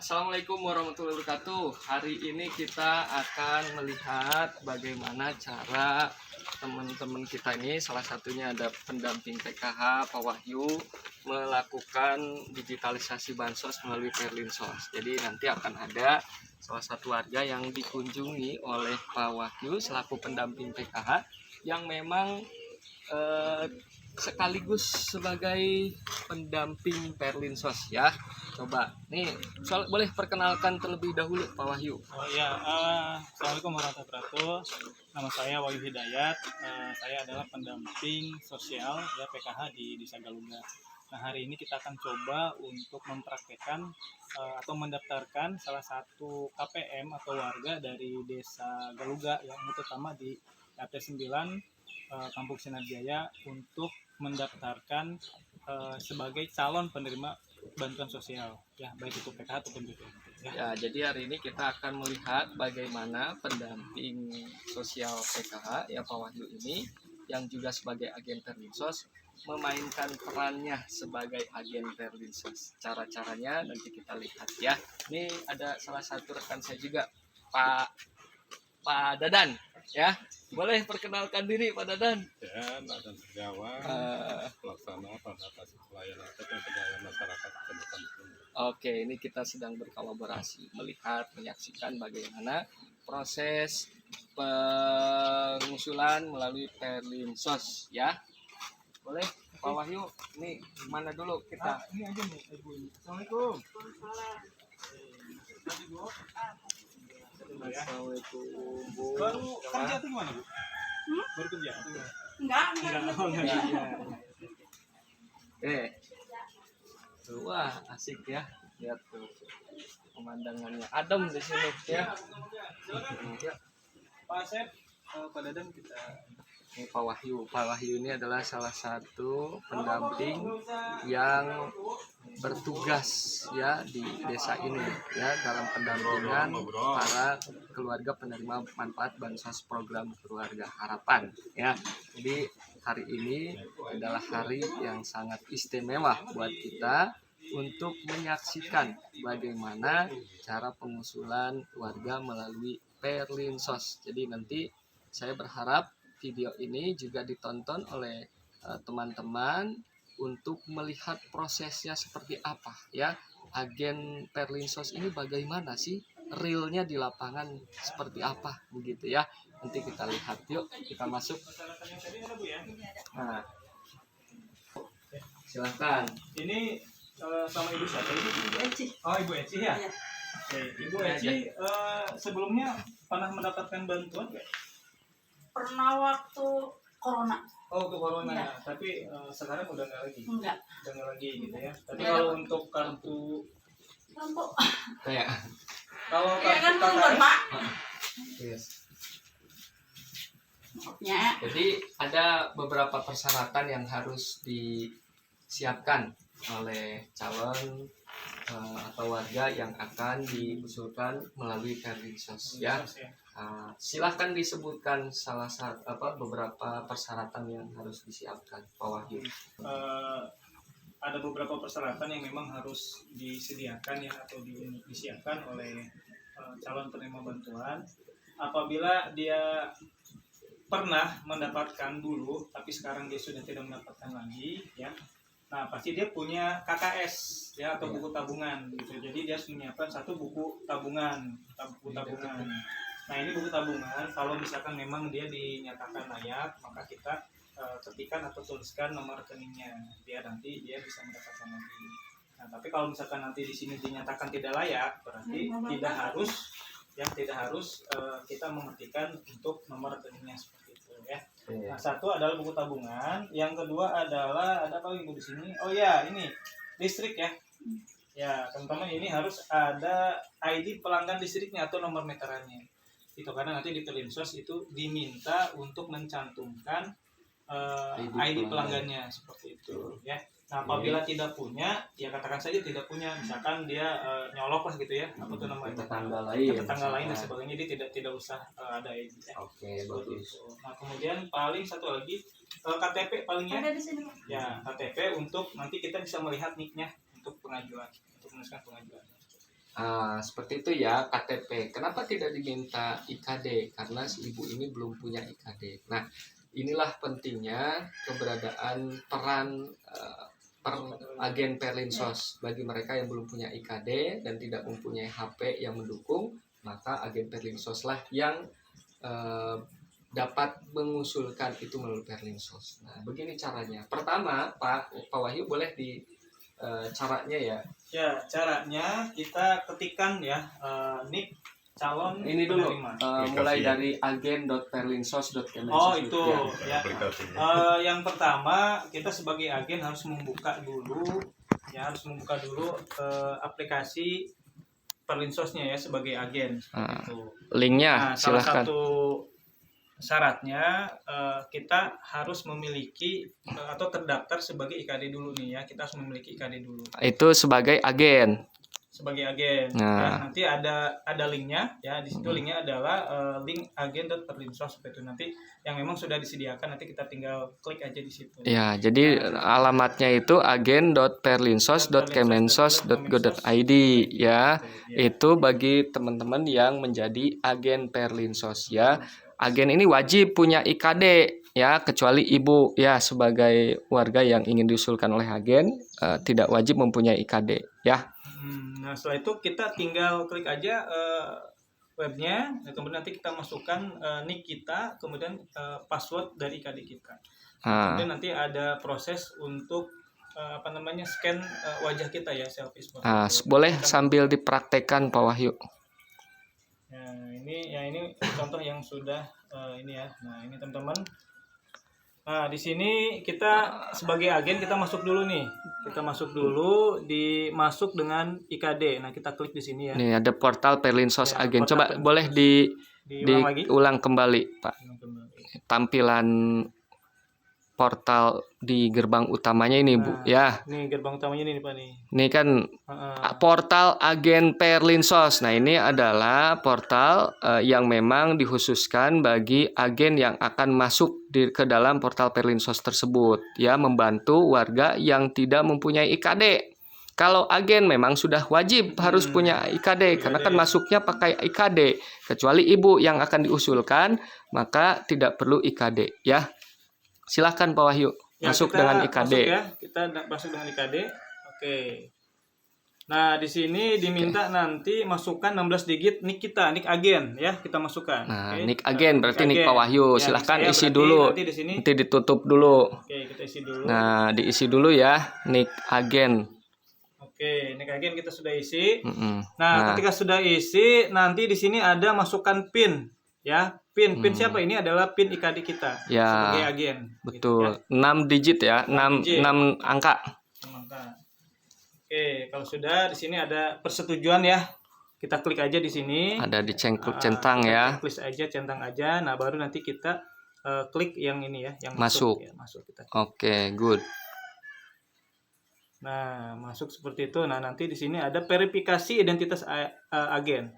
Assalamualaikum warahmatullahi wabarakatuh. Hari ini kita akan melihat bagaimana cara teman-teman kita ini, salah satunya ada pendamping PKH Pak Wahyu, melakukan digitalisasi bansos melalui Perlinsos. Jadi nanti akan ada salah satu warga yang dikunjungi oleh Pak Wahyu selaku pendamping PKH yang memang sekaligus sebagai pendamping Perlinsos ya. Coba nih, boleh perkenalkan terlebih dahulu Pak Wahyu. Oh iya, Assalamualaikum warahmatullahi wabarakatuh. Nama saya Wahyu Hidayat. Saya adalah pendamping sosial ya PKH di Desa Galuga. Nah, hari ini kita akan coba untuk mempraktekkan atau mendaftarkan salah satu KPM atau warga dari Desa Galuga yang terutama di RT 9 Kampung Sinar Jaya untuk mendaftarkan sebagai calon penerima bantuan sosial ya, baik itu PKH ataupun BPNT ya. Ya, jadi hari ini kita akan melihat bagaimana pendamping sosial PKH ya Pak Wahyu ini yang juga sebagai agen Perlinsos memainkan perannya sebagai agen Perlinsos. Cara-caranya nanti kita lihat ya. Ini ada salah satu rekan saya juga, Pak Dadan ya. Boleh perkenalkan diri Pak Dadan. Ya, Dadan Setiawan, pelaksana pengadaan pelayanan pegawai masyarakat Kecamatan Bumi. Oke, ini kita sedang berkolaborasi melihat, menyaksikan bagaimana proses pengusulan melalui Perlinsos ya. Boleh Pak Wahyu, ini mana dulu kita? Ini aja nih Ibu. Assalamualaikum. Assalamualaikum Bu. Baru kerja tuh gimana Bu? Baru kerja atau gimana? Enggak. Tuh, wah asik ya, lihat tuh pemandangannya adem di sini ya. Ya. Pak Asep, Pak Dadan kita. Ini Pak Wahyu ini adalah salah satu pendamping yang bertugas ya di desa ini ya dalam pendampingan para keluarga penerima manfaat bansos program keluarga harapan ya. Jadi hari ini adalah hari yang sangat istimewa buat kita untuk menyaksikan bagaimana cara pengusulan warga melalui Perlinsos. Jadi nanti saya berharap video ini juga ditonton oleh teman-teman untuk melihat prosesnya seperti apa ya. Agen Perlinsos ini bagaimana sih realnya di lapangan seperti apa begitu ya. Nanti kita lihat, yuk kita masuk. Nah, silahkan. Ini sama Ibu siapa? Ibu Eci. Oh, Ibu Eci ya? Iya. Oke, Ibu Eci sebelumnya pernah mendapatkan bantuan nggak? Pernah waktu corona. Oh, untuk corona Iya. ya. Tapi sekarang udah nggak lagi. Enggak. Udah nggak lagi gitu ya. Tapi Iya. kalau untuk kartu, Lampu. Kayak kalau Iya kan kartu keluar, KKS, Pak. yes. Maafnya. Jadi ada beberapa persyaratan yang harus disiapkan oleh calon atau warga yang akan diusulkan melalui Perlinsos ya. Silahkan disebutkan beberapa persyaratan yang harus disiapkan Pak Wahyu. Ada beberapa persyaratan yang memang harus disediakan ya atau disiapkan oleh calon penerima bantuan. Apabila dia pernah mendapatkan dulu tapi sekarang dia sudah tidak mendapatkan lagi ya. Nah, pasti dia punya KKS ya atau buku tabungan gitu. Jadi dia harus menyiapkan satu buku tabungan. Nah, ini buku tabungan kalau misalkan memang dia dinyatakan layak, maka kita ketikkan atau tuliskan nomor rekeningnya. Nanti dia bisa mendapatkan lagi. Nah, tapi kalau misalkan nanti di sini dinyatakan tidak layak, berarti tidak harus kita mengetikkan untuk nomor rekeningnya seperti itu ya. Nah, satu adalah buku tabungan, yang kedua adalah ada apa Ibu di sini? Oh ya, ini listrik ya. Ya, teman-teman, ini harus ada ID pelanggan listriknya atau nomor meterannya. Itu karena nanti di Perlinsos itu diminta untuk mencantumkan ID pelanggannya seperti itu ya. Nah, apabila tidak punya, ya katakan saja tidak punya, misalkan dia nyolok lah gitu ya, apa tuh namanya, tetangga lain dan sebagainya, dia tidak usah ada ID ya. Oke, bagus. Nah, kemudian paling satu lagi KTP paling ya. Ada di sini, Pak. Ya, KTP untuk nanti kita bisa melihat nicknya untuk pengajuan, untuk menuliskan pengajuan. Seperti itu ya KTP. Kenapa tidak diminta IKD? Karena si ibu ini belum punya IKD. Nah, inilah pentingnya keberadaan peran agen Perlinsos bagi mereka yang belum punya IKD dan tidak mempunyai HP yang mendukung, maka agen Perlinsos lah yang dapat mengusulkan itu melalui Perlinsos. Nah, begini caranya. Pertama, Pak Wahyu boleh di caranya ya. Ya, caranya kita ketikkan ya nik calon Ini dulu penerima. mulai dari agen.perlinsos.kemensos. Oh, itu Ya. ya. aplikasinya. Yang pertama kita sebagai agen harus membuka dulu aplikasi Perlinsosnya ya sebagai agen. Gitu. Linknya Salah silahkan. satu syaratnya kita harus memiliki atau terdaftar sebagai IKD dulu nih ya. Kita harus memiliki IKD dulu Itu sebagai agen. sebagai agen. Nah. Ya, nanti ada linknya ya. Di situ linknya adalah link agen.perlinsos seperti itu. Nanti yang memang sudah disediakan nanti kita tinggal klik aja di situ. Ya, jadi alamatnya itu agen.perlinsos.kemensos.go.id ya. Itu bagi teman-teman yang menjadi agen Perlinsos ya. Agen ini wajib punya IKD ya, kecuali ibu ya sebagai warga yang ingin diusulkan oleh agen tidak wajib mempunyai IKD ya. Nah, setelah itu kita tinggal klik aja webnya, kemudian nanti kita masukkan nick kita, kemudian password dari IKD kita. Kemudian nanti ada proses untuk scan wajah kita ya, selfie seperti itu. Boleh sambil dipraktekkan Pak Wahyu. Ini contoh yang sudah ini ya. Nah, ini teman-teman. Nah, di sini kita sebagai agen kita masuk dulu nih. Kita masuk dulu masuk dengan IKD. Nah, kita klik di sini ya. Nih ada portal Perlinsos Ya, agen. portal Coba Perlinsos. boleh Diulang lagi. diulang kembali, Pak. Tampilan portal di gerbang utamanya ini, Bu. Nah, Ya. Ini gerbang utamanya ini Pak nih. Ini kan portal agen Perlinsos. Nah, ini adalah portal yang memang dikhususkan bagi agen yang akan masuk ke dalam portal Perlinsos tersebut, ya, membantu warga yang tidak mempunyai IKD. Kalau agen memang sudah wajib harus punya IKD karena kan masuknya pakai IKD. Kecuali ibu yang akan diusulkan, maka tidak perlu IKD, ya. Silahkan Pak Wahyu. Masuk kita dengan IKD. Masuk ya, kita masuk dengan IKD. Oke. Nah, di sini diminta nanti masukkan 16 digit nick kita, nick agen ya, kita masukkan. Nah, Oke. nick agen berarti nick Pak Wahyu. Ya, Silahkan saya isi berarti dulu. Nanti di sini. Nanti ditutup dulu. Oke, kita isi dulu. Nah, diisi dulu ya, nick agen. Oke, nick agen kita sudah isi. Mm-mm. Nah, ketika sudah isi, nanti di sini ada masukkan PIN ya. PIN siapa? Ini adalah PIN IKD kita Ya, sebagai agen. betul. Gitu, ya. 6 digit ya, 6 digit. angka. Mantap. Oke, kalau sudah di sini ada persetujuan ya. Kita klik aja di sini. Ada di centang Kita ya. Klik aja, centang aja. Nah, baru nanti kita klik yang ini ya, yang Masuk. Ya, masuk kita. Oke, good. Nah, masuk seperti itu. Nah, nanti di sini ada verifikasi identitas agen.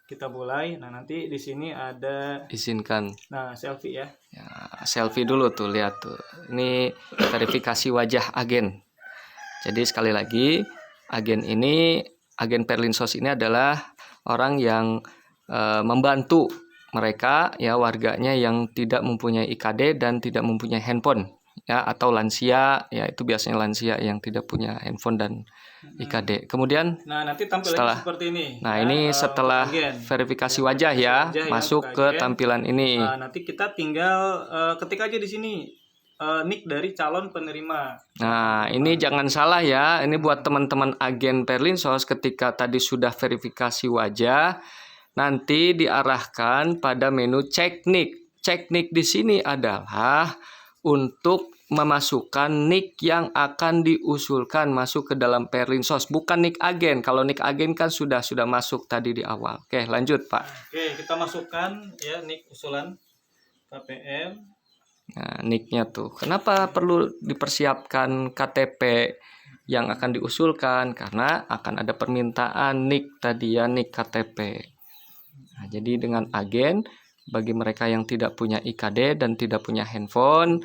Kita mulai. Nah, nanti di sini ada Izinkan. selfie ya. Ya, selfie dulu tuh, lihat tuh. Ini verifikasi wajah agen. Jadi sekali lagi, agen Perlinsos ini adalah orang yang membantu mereka ya, warganya yang tidak mempunyai IKD dan tidak mempunyai handphone ya, atau lansia ya, itu biasanya lansia yang tidak punya handphone dan IKD. Kemudian nanti tampilannya seperti ini. Nah, ini setelah verifikasi wajah ya, masuk ke tampilan ini. Nanti kita tinggal ketik aja di sini nick dari calon penerima. Nah, ini jangan salah ya. Ini buat teman-teman agen Perlinsos, ketika tadi sudah verifikasi wajah, nanti diarahkan pada menu cek nick. Cek nick di sini adalah untuk memasukkan nick yang akan diusulkan masuk ke dalam Perlinsos, bukan nick agen. Kalau nick agen kan sudah masuk tadi di awal. Oke, lanjut Pak. Oke, kita masukkan ya nick usulan KPM. Nah, nicknya tuh. Kenapa perlu dipersiapkan KTP yang akan diusulkan? Karena akan ada permintaan nick tadi ya, nick KTP. Nah, jadi dengan agen, bagi mereka yang tidak punya IKD dan tidak punya handphone,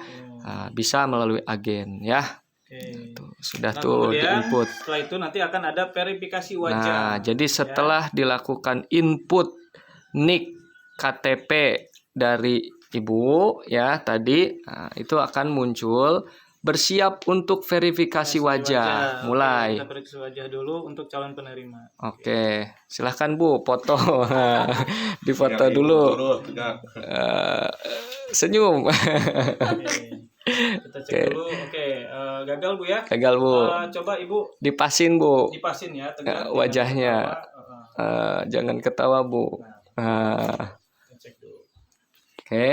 bisa melalui agen ya. Oke. Sudah Nah, tuh kemudian di-input. setelah itu nanti akan ada verifikasi wajah. Nah, jadi setelah dilakukan input NIK KTP dari Ibu ya tadi, nah, itu akan muncul bersiap untuk verifikasi wajah. Oke, Mulai. kita verifikasi wajah dulu untuk calon penerima. Oke, silahkan Bu, foto. Difoto Ya, Ibu dulu. turut, tegak. Senyum. Oke. Kita cek Oke. dulu. Oke, gagal Bu ya. Gagal Bu. Coba Ibu Dipasin Bu. dipasin ya tegak. Wajahnya. Jangan ketawa. Jangan ketawa Bu. Kita cek dulu. Oke.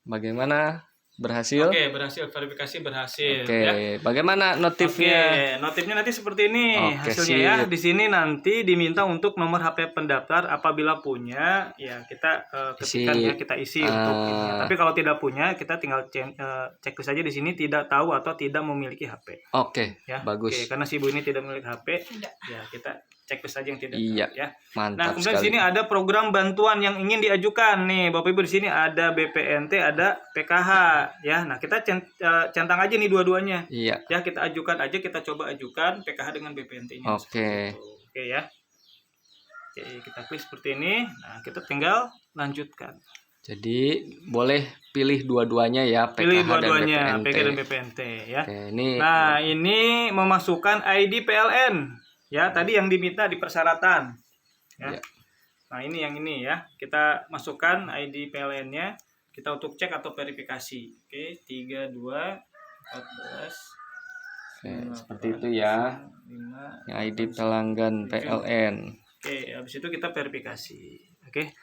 Bagaimana? Berhasil? Oke, berhasil, verifikasi berhasil Oke. ya. Bagaimana notifnya? Oke, notifnya nanti seperti ini Oke, hasilnya ya. sip. Di sini nanti diminta untuk nomor HP pendaftar apabila punya ya kita ketikkan Isi. ya kita isi untuk ininya. Tapi kalau tidak punya kita tinggal checklist saja di sini tidak tahu atau tidak memiliki HP Oke, ya. bagus. Oke, karena si ibu ini tidak memiliki HP ya kita checklist saja yang tidak Iya, tahu ya. Nah, mantap kemudian di sekali. sini ada program bantuan yang ingin diajukan nih, Bapak Ibu. Di sini ada BPNT, ada PKH ya. Nah, kita centang aja nih dua-duanya. Iya. Ya, kita ajukan aja, kita coba ajukan PKH dengan BPNT-nya. Oke. Oke ya. Oke, kita klik seperti ini. Nah, kita tinggal lanjutkan. Jadi boleh pilih dua-duanya ya, PKH Pilih dan dua-duanya, BPNT. PKH dan BPNT ya. Oke, ini Nah, ini memasukkan ID PLN. Ya, tadi yang diminta di persyaratan. Ya. Ya. Nah, ini yang ini ya. Kita masukkan ID PLN-nya. Kita untuk cek atau verifikasi. Oke, 32 14 Oke, seperti itu ya. 5. ID pelanggan PLN. Oke, habis itu kita verifikasi. Oke.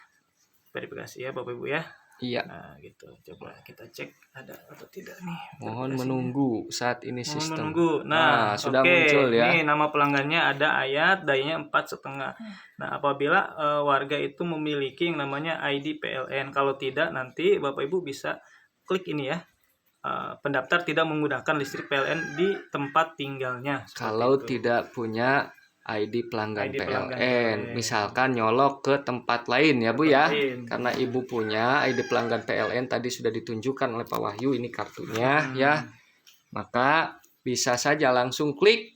Verifikasi ya Bapak Ibu ya. Iya. Nah, gitu. Coba kita cek ada atau tidak nih. Mohon verifikasinya. menunggu saat ini Mohon sistem. menunggu. Nah, sudah oke. muncul ya. Ini nama pelanggannya ada Ayat, dayanya 4,5. Nah, apabila warga itu memiliki yang namanya ID PLN, kalau tidak nanti Bapak Ibu bisa klik ini ya. Pendaftar tidak menggunakan listrik PLN di tempat tinggalnya. Seperti Kalau itu. tidak punya ID pelanggan ID pelanggan PLN, PLN. misalkan nyolok ke tempat lain ya Bu ya. lain. Karena Ibu punya ID pelanggan PLN tadi sudah ditunjukkan oleh Pak Wahyu ini kartunya ya. Maka bisa saja langsung klik.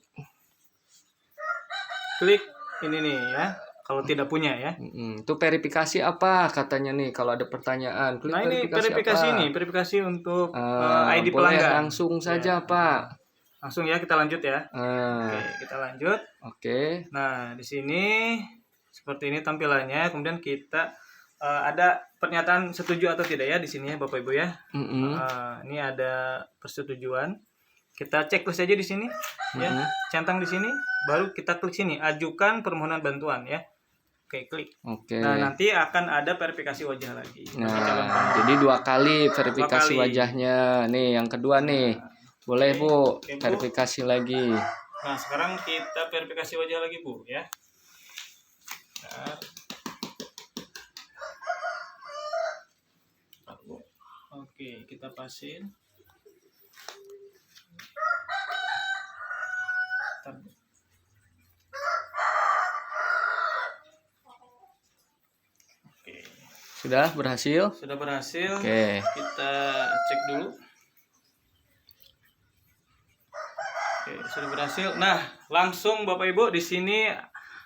Klik ini nih ya. Kalau tidak punya ya. Itu verifikasi apa katanya nih kalau ada pertanyaan. Klik Nah, ini verifikasi apa? ini, verifikasi untuk ID boleh pelanggan. langsung saja Ya. Pak. Langsung ya kita lanjut ya. Ah, Oke, kita lanjut. Oke. Nah, di sini seperti ini tampilannya. Kemudian kita ada pernyataan setuju atau tidak ya di sini ya Bapak Ibu ya. Ini ada persetujuan. Kita checklist aja di sini ya. Centang di sini, baru kita klik sini, ajukan permohonan bantuan ya. Oke, klik. Oke. Nah, nanti akan ada verifikasi wajah lagi. Bagi calon Nah, penerima. jadi 2 kali verifikasi kali. wajahnya. Nih, yang kedua nih. Boleh, Bu, Oke, Bu. verifikasi lagi. Nah, sekarang kita verifikasi wajah lagi, Bu, ya. Bentar. Oke, kita pasin. Bentar, Bu. Oke, Sudah berhasil? sudah berhasil. Oke. Kita cek dulu. Oke, sudah berhasil. Nah, langsung Bapak Ibu di sini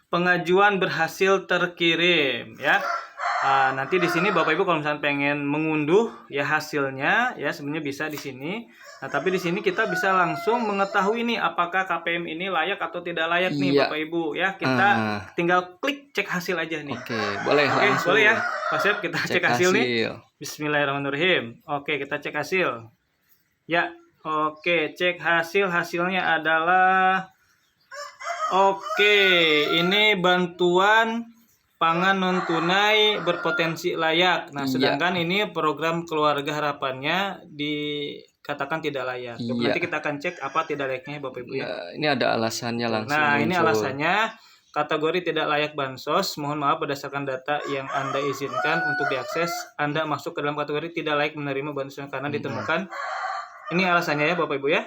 pengajuan berhasil terkirim ya. Nanti di sini Bapak Ibu kalau misalnya pengen mengunduh ya hasilnya ya sebenarnya bisa di sini. Nah, tapi di sini kita bisa langsung mengetahui nih apakah KPM ini layak atau tidak layak nih Iya. Bapak Ibu ya. Kita tinggal klik cek hasil aja nih. Oke, boleh Oke, langsung. boleh ya. Pak Siap, kita cek hasil nih. hasil. Bismillahirrahmanirrahim. Oke, kita cek hasil. Ya, oke, cek hasil. Hasilnya adalah oke, ini bantuan pangan non tunai berpotensi layak. Nah, Iya. sedangkan ini program keluarga harapannya dikatakan tidak layak. Iya. Nanti kita akan cek apa tidak layaknya Bapak Ibu ya. Nah, ini ada alasannya langsung Nah, ini muncul. alasannya kategori tidak layak bansos. Mohon maaf berdasarkan data yang Anda izinkan untuk diakses, Anda masuk ke dalam kategori tidak layak menerima bansos karena ditemukan. Ini alasannya ya Bapak Ibu ya.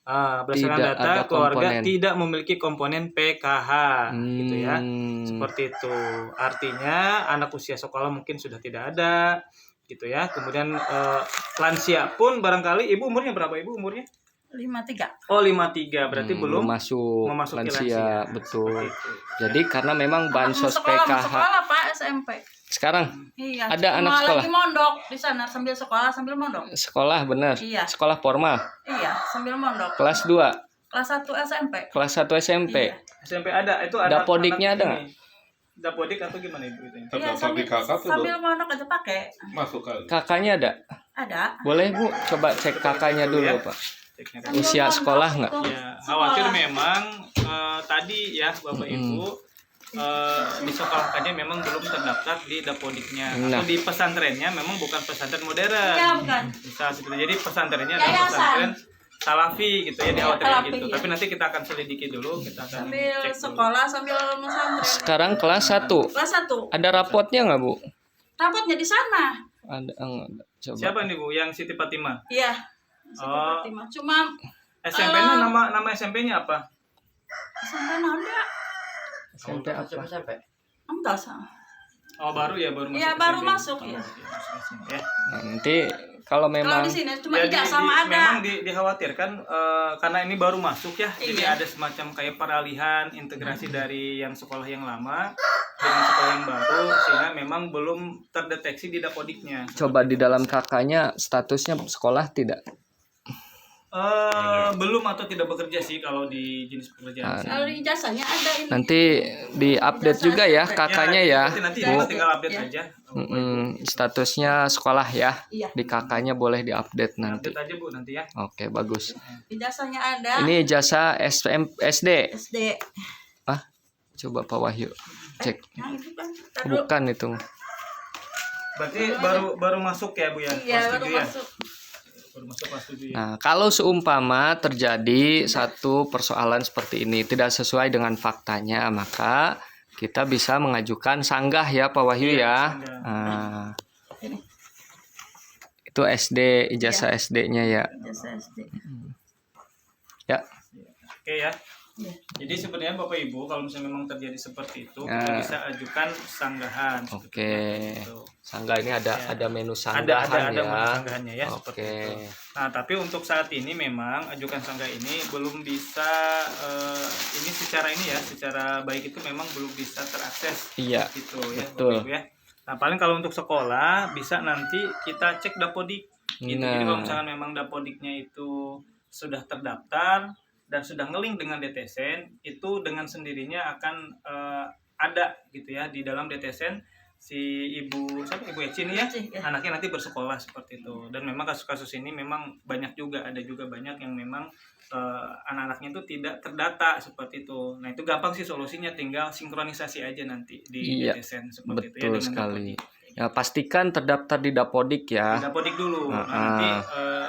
Berdasarkan Tidak data ada keluarga komponen. tidak memiliki komponen PKH gitu ya. Hmm. Seperti itu. Artinya anak usia sekolah mungkin sudah tidak ada gitu ya. Kemudian lansia pun barangkali Ibu umurnya berapa Ibu umurnya? 53. Oh 53 berarti belum masuk memasuki lansia, lansia. betul. Seperti itu. Jadi karena memang bansos Sekolah, PKH sekolah Pak SMP. sekarang Iya. Ada cuma anak sekolah? lagi mondok di sana sambil sekolah sambil mondok. sekolah benar, Iya. sekolah formal, Iya, sambil mondok. kelas 2, Kelas 1 SMP. kelas 1 SMP. Iya. SMP ada itu ada Dapodiknya anak ada ini. Dapodik atau gimana ibu itu? Iya, Tapi kakak tuh sambil mondok aja pakai. masuk kali. Kakaknya ada? Ada. Boleh Bu, coba cek kakaknya dulu Pak. Ceknya. Sambil Usia mondok sekolah nggak? tuh. Ya, khawatir Sekolah. memang tadi ya Bapak Ibu di sekolahnya memang belum terdaftar di Dapodiknya Nah. atau di pesantrennya memang bukan pesantren modern. Iya, bukan. Bisa seperti jadi pesantrennya adalah Yayasan. pesantren Salafi gitu ya di Iya, awalnya Salafi, gitu. iya. Tapi nanti kita akan selidiki dulu, kita akan Sambil cek dulu. sekolah sambil pesantren. Sekarang kelas 1. Kelas 1. Ada rapotnya nggak Bu? Rapotnya di sana. Ada enggak? Coba. Siapa nih Bu yang Siti Fatimah? Iya. Oh. Fatimah. Cuma SMP-nya nama SMP-nya apa? sampai ada. SMP apa? Enggak sama. Oh baru ya baru masuk. Iya, baru SMP. masuk, Oh, ya. oke, masuk SMP, ya. Nanti kalau Kalau memang di sini cuma Jadi ijazah sama ada. memang dikhawatirkan karena ini baru masuk ya, jadi Iya. ada semacam kayak peralihan integrasi dari yang sekolah yang lama dengan sekolah yang baru sehingga memang belum terdeteksi di Dapodiknya. coba di dalam kakaknya statusnya sekolah tidak? Belum atau tidak bekerja sih kalau di jenis pekerjaan. Kalau di ijazahnya ada ini. Nanti di-update juga ya kakaknya ya. Nanti Bu. tinggal update Ya. aja. Statusnya sekolah ya. Iya. Di kakaknya boleh di-update nanti. Update aja Bu nanti ya. Oke, bagus. Ijazahnya ada. Ini jasa SD. SD. Coba Pak Wahyu cek. Nah, itu kan. Ntar dulu. Bukan itu. Berarti baru masuk ya Bu ya. Iya, Kelas baru 7 ya. masuk. Baru masuk kelas 7 ya. Nah, kalau seumpama terjadi satu persoalan seperti ini tidak sesuai dengan faktanya, maka kita bisa mengajukan sanggah ya Pak Wahyu Iya, ya. sanggah. Nah, itu SD, ijazah SD-nya ya. Ijazah SD. Ya. Oke ya. Iya. Jadi sebenarnya Bapak Ibu kalau misalnya memang terjadi seperti itu Ya. kita bisa ajukan sanggahan. seperti Oke. itu. Sanggah ini ada Ya. ada menu Ada sanggahan ada ya. menu sanggahannya ya seperti Oke. itu. Nah, tapi untuk saat ini memang ajukan sanggah ini belum bisa ini secara baik itu memang belum bisa terakses Iya. gitu ya Betul. Bapak Ibu ya. Nah, paling kalau untuk sekolah bisa nanti kita cek Dapodik gitu. Jadi kalau Nah. misalkan memang Dapodiknya itu sudah terdaftar dan sudah ngelink dengan DTSN, itu dengan sendirinya akan ada gitu ya di dalam DTSN si Ibu Eci ini ya, Eci, ya. anaknya nanti bersekolah seperti itu. Dan memang kasus-kasus ini memang banyak juga, ada juga banyak yang memang anak-anaknya itu tidak terdata seperti itu. Nah, itu gampang sih solusinya, tinggal sinkronisasi aja nanti di Iya, DTSN seperti itu ya Betul dengan sekali. Dapodik. Ya, pastikan terdaftar di Dapodik Di ya. Dapodik dulu. Nah, Ah, nanti ah.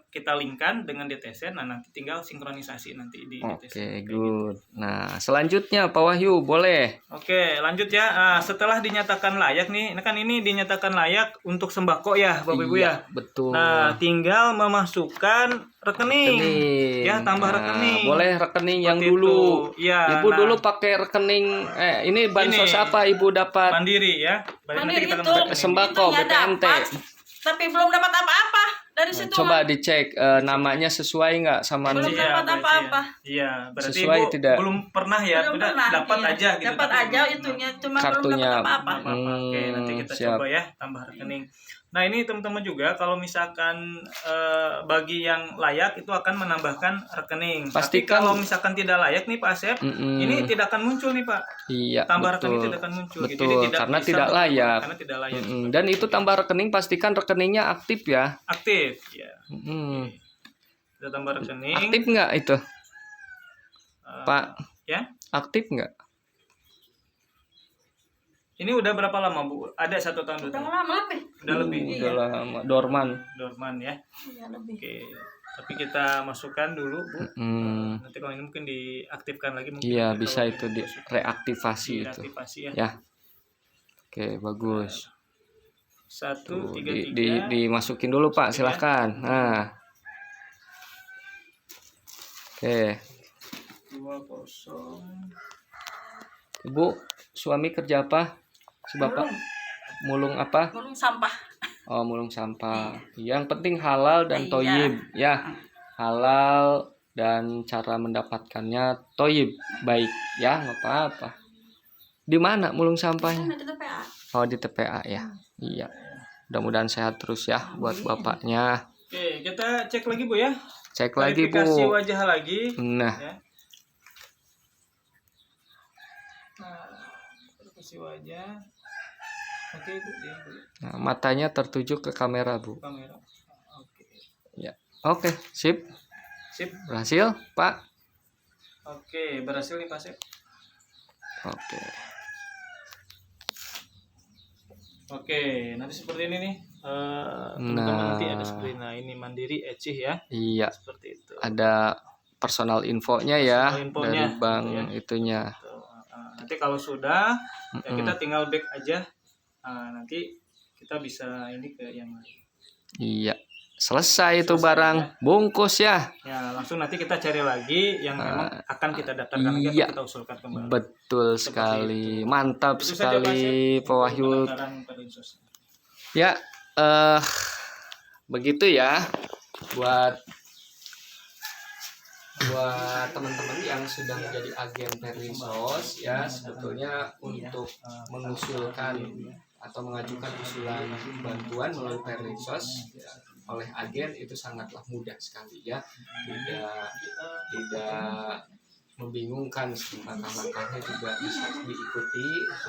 kita linkkan dengan DTSN, nah nanti tinggal sinkronisasi nanti di DTSN. Oke, Kayak good. Nah, selanjutnya Pak Wahyu boleh. Oke, lanjut ya. Setelah dinyatakan layak nih, kan ini dinyatakan layak untuk sembako ya, Bapak Ibu ya. Iya, betul. Nah, tinggal memasukkan rekening. Ya, tambah Nah, rekening. boleh rekening yang Seperti dulu. itu. Iya, Ibu nah, dulu pakai rekening ini bansos Ini. apa Ibu dapat? mandiri ya. Mandiri Nanti kita itu. akan rekening. Sembako Itunya BPNT. dapat, tapi belum dapat apa-apa dari situ. Coba dicek namanya sesuai nggak sama Belum Iya, dapat berarti apa-apa. ya. Iya, berarti Sesuai Ibu tidak? belum pernah ya, Belum udah pernah, dapat iya. aja gitu. Dapat tapi aja belum- itunya, cuma Kartunya. belum dapat apa-apa. Nggak apa-apa. Oke, nanti kita siap. coba ya tambah rekening. Nah, ini teman-teman juga kalau misalkan bagi yang layak itu akan menambahkan rekening. Tapi Pastikan- kalau misalkan tidak layak nih Pak Asep, Mm-mm. ini tidak akan muncul nih Pak. Iya, Tambah betul. rekening tidak akan muncul. gitu. Betul, Jadi karena bisa tidak bertambah, layak. Karena tidak layak. Mm-mm. Dan itu tambah rekening pastikan rekeningnya aktif ya. Aktif, ya. Mm-mm. Kita tambah rekening. Aktif nggak itu, Eh, Pak? Ya. Aktif nggak? Ini udah berapa lama Bu? Ada 1 tahun 2 Udah tahun? lama lebih. Udah lebih. Udah lama. Dorman. Dorman ya. Iya, lebih. Oke. Tapi kita masukkan dulu Bu. Mm. Nanti kalau ini mungkin diaktifkan lagi mungkin. Iya, ya, bisa kalau itu ini direaktivasi itu. diaktifasi ya. Ya. Oke, bagus. 1 Tuh, 3 dimasukin dulu Pak, silahkan. Nah. Oke, 20. Ibu, suami kerja apa? Si Bapak mulung apa? Gulung sampah. Oh, mulung sampah. Yang penting halal dan Iya. toyib, ya. halal dan cara mendapatkannya toyib, baik ya, nggak apa-apa. Di mana mulung sampahnya? Kan ada TPA. Oh, di TPA ya. Iya. Mudah-mudahan sehat terus ya buat bapaknya. Oke, kita cek lagi Bu ya. Cek lagi Verifikasi Bu. wajah lagi. Nah, Ya. Nah, verifikasi wajah. Oke Bu, ya Bu. nah, matanya tertuju ke kamera Bu. Kamera. Oke. Oke, sip. Sip. Berhasil Pak. Oke, berhasil nih Pak Sip. Oke. Oke, nanti seperti ini nih. Teman-teman nanti ada Nah. seperti ini Mandiri Ecih ya. Iya, Seperti itu. ada personal infonya ya Personal infonya, dari bank gitu ya. itunya. Tuh, nanti kalau sudah ya Mm-mm. kita tinggal back aja. Nanti kita bisa ini ke yang lain. Iya, selesai itu Selesai, barang bungkus ya. Ya, langsung nanti kita cari lagi yang memang akan kita daftarkan lagi iya. atau kita usulkan kembali. Betul Seperti sekali, itu. mantap Itu saja, Pak sekali Sip, Pak untuk Wahyu. pendaftaran Perlinsos. Ya, begitu ya buat teman-teman yang sudah menjadi agen Perlinsos ya, sebetulnya untuk mengusulkan atau mengajukan usulan bantuan melalui Perlinsos ya, oleh agen itu sangatlah mudah sekali ya, tidak membingungkan, langkah-langkahnya juga bisa diikuti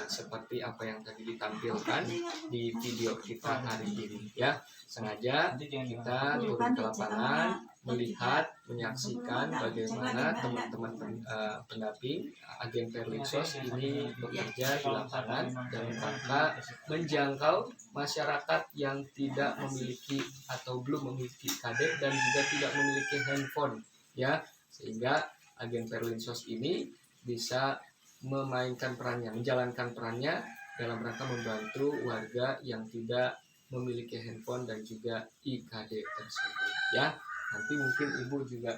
seperti apa yang tadi ditampilkan di video kita hari ini ya. Sengaja kita turun ke lapangan, melihat, menyaksikan bagaimana teman-teman pendamping agen Perlinsos ini bekerja di lapangan dalam rangka menjangkau masyarakat yang tidak memiliki atau belum memiliki KD dan juga tidak memiliki handphone ya, sehingga agen Perlinsos ini bisa memainkan perannya, menjalankan perannya dalam rangka membantu warga yang tidak memiliki handphone dan juga IKD tersebut ya. Nanti mungkin Ibu juga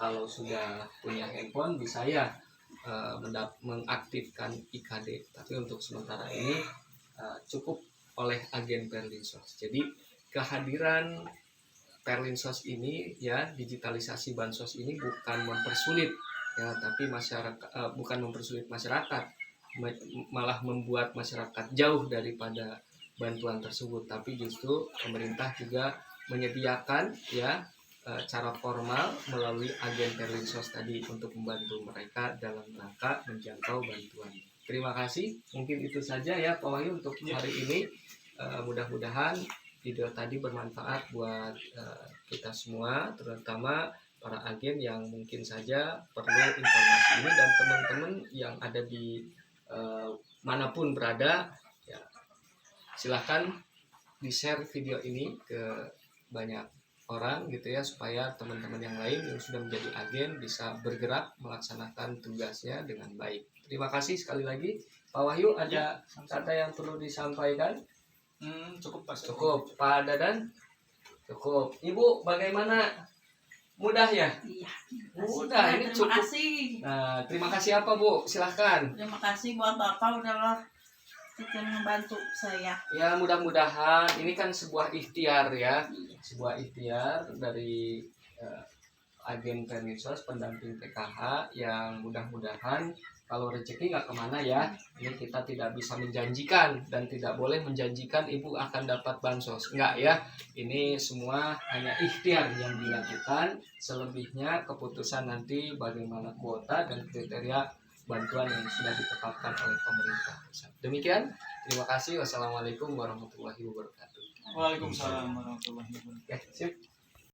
kalau sudah punya handphone bisa ya mengaktifkan IKD, tapi untuk sementara ini cukup oleh agen Perlinsos. Jadi kehadiran Perlinsos ini ya, digitalisasi bansos ini bukan mempersulit ya, tapi bukan mempersulit masyarakat, malah membuat masyarakat jauh daripada bantuan tersebut, tapi justru pemerintah juga menyediakan ya cara formal melalui agen Perlinsos tadi untuk membantu mereka dalam rangka menjangkau bantuan. Terima kasih, mungkin itu saja ya Pak Wahyu untuk hari ini. Mudah-mudahan video tadi bermanfaat buat kita semua, terutama para agen yang mungkin saja perlu informasi ini, dan teman-teman yang ada di manapun berada ya, silahkan di-share video ini ke banyak orang gitu ya, supaya teman-teman yang lain yang sudah menjadi agen bisa bergerak melaksanakan tugasnya dengan baik. Terima kasih sekali lagi Pak Wahyu. Ada kata yang perlu disampaikan? Cukup Pak. Cukup. Pak Dadan? Cukup. Ibu bagaimana? Mudah ya? Iya. Mudah, ini Terima cukup. kasih. Nah, terima kasih apa Bu? Silahkan. Terima kasih buat Bapak udahlah kita membantu saya. Ya, mudah-mudahan ini kan sebuah ikhtiar ya, sebuah ikhtiar dari agen Perlinsos pendamping PKH yang mudah-mudahan kalau rezeki nggak kemana ya, ini kita tidak bisa menjanjikan dan tidak boleh menjanjikan ibu akan dapat bansos, enggak ya, ini semua hanya ikhtiar yang dilakukan, selebihnya keputusan nanti bagaimana kuota dan kriteria bantuan yang sudah ditetapkan oleh pemerintah. Demikian, terima kasih. Wassalamualaikum warahmatullahi wabarakatuh. Waalaikumsalam warahmatullahi wabarakatuh. Oke, sip.